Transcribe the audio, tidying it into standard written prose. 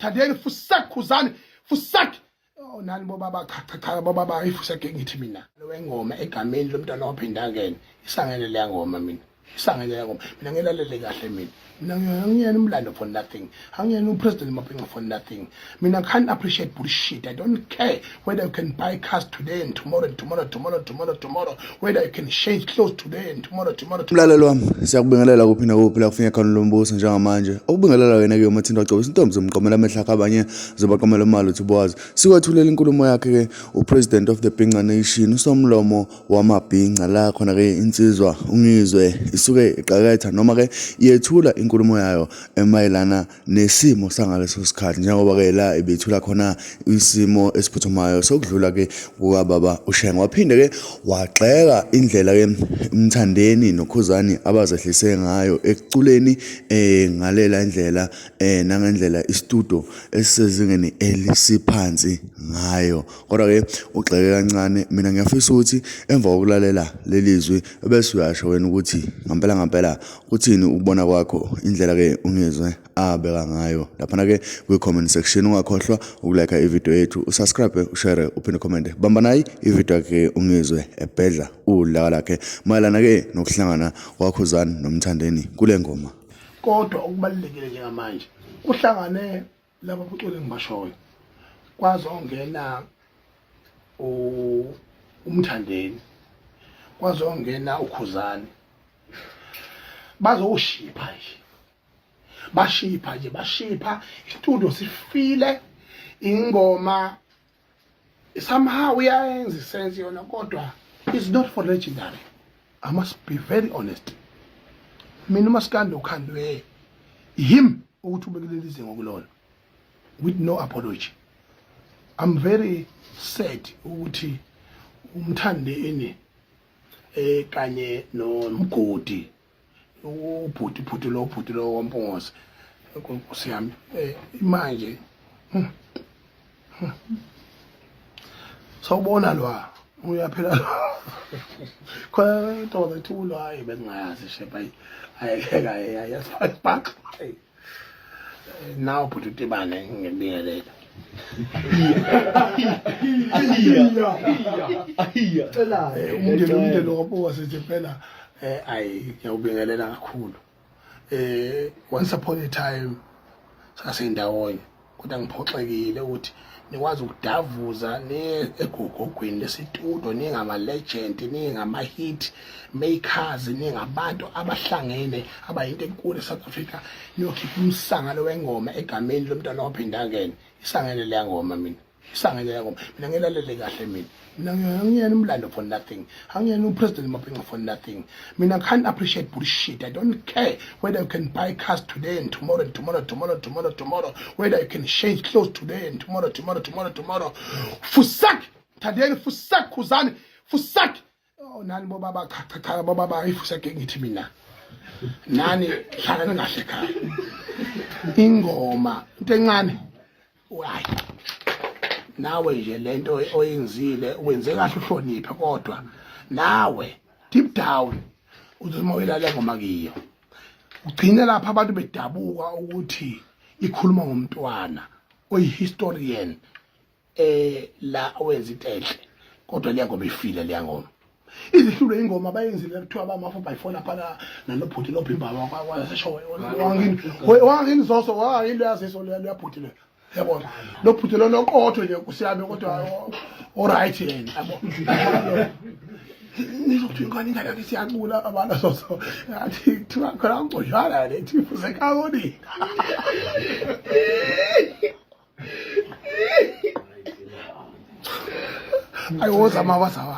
uMthandeni fusak khuzani fusak nani bobaba cha bobaba ifusake ngithi mina wengoma egameni lomntwana ophinda ngene isangene le ngoma mina isangene le ngoma mina ngelalele kahle mina ngiyena umlando for nothing angiyena upresident Mapinga for nothing mina can't appreciate bullshit. I don't care whether you can buy cars today and tomorrow whether you can change clothes today and tomorrow Mlalelo wami siyakubingelela kuphinda kuphela kufinye khona lo mbuso njengamanje okubingelela wena ke uMthandeni wagcoba intombi zomqomela amehla kabanye zobaqomela imali uthi bowazi sikwethulela inkulumo yakhe ke upresident of the Bhinqa Nation usomlomo wamabhinqa la khona ke insizwa uNgizwe isuke iqaketha noma ke yethula inkulumo yayo emayelana nesimo sangaleso sikhathi njengoba ke la ibethula khona isimo esiphuthumayo sokudlula ke kuka ushenge waphinde ke wagxeka indlela ke uMthandeni Nokhuzani abazehlise ngayo ekuculeni lalela indlela nangendlela istudio esisezingeni elisiphansi ngayo kodwa ke ugxeke kancane mina ngiyafisa ukuthi emva kokulalela lelizwi bese uyasho wena ukuthi ngempela uthini ukubona kwakho indlela ke uNgizwe abeka ngayo lapha ke ku comment section ungakhohlwa ukulike ivideo yethu usubscribe ushare uphinde comment bamba nayi ivideo yakhe uNgizwe ebhedla ulaka lakhe mayelana ke nokuhlangana kwaKhuzani noMthandeni kule ngoma kodwa okubalekile njengamanje kuhlangane laba bucule ngibashoyo kwazi ongena uMthandeni kwazi ongena uKhuzani bazoshipha nje bashipha istudio sifile ingoma somehow uyayenza isense yona kodwa it's not for legendary. I must be very honest. Mina uMaskandi ukhandwe him ukuthi ubekelelise ngokulona with no apology. I'm very sad ukuthi uMthandeni kanye noMgodi ubhuti lo wompongozi Nkosi yami manje sawubona lwa uyaphela khona into zethulo hayi bengayazi shepa ayekeka yasifaka now put utibane ngibingelela umndeni wapho sithi phela ngiyawubingelela kakhulu once upon a time sasindawonye kodwa ngiphoxekile ukuthi nikwazi ukudavuza egogogweni lesitudio ningama legend ningama hit makers ningabantu abahlangene abayinto enkulu eSouth Africa niyokhipha umsangalo wengoma egameni lomntwana ophinda ngene isangene le ngoma mina isangene le ngoma mina ngelalele kahle mina ngiyena umlando for nothing angiyena upresident Mapinga for nothing mina can't appreciate bullshit. I don't care whether you can buy cars today and tomorrow whether you can change clothes today and tomorrow fusak Mthandeni fusak khuzani fusak nani bobaba cha bobaba ifusake ngithi mina nani hlangana kahle khaya ingoma into encane hayi nawe nje lento oyenzile wenze kahle uhlonipha kodwa nawe deep down uzomawela la ngoma kiyo ugcine lapha abantu bedabuka ukuthi ikhuluma ngomntwana oyihistorian la owenza intenhle kodwa leya ngoma ifile leya ngoma izihlulo ingoma bayenzile kuthiwa bama 4x4 lapha nalobhuti lophimba kwasesho wangini zoso wangini yaziso leyabhuti le yabona lo phuthe lo noqotho nje kusiyame kodwa alright yena yabo nizokuthi ngani ingane yakhe siyacula abana so athi kuthiwa khona ngojala lethi fuze kangoni ayozama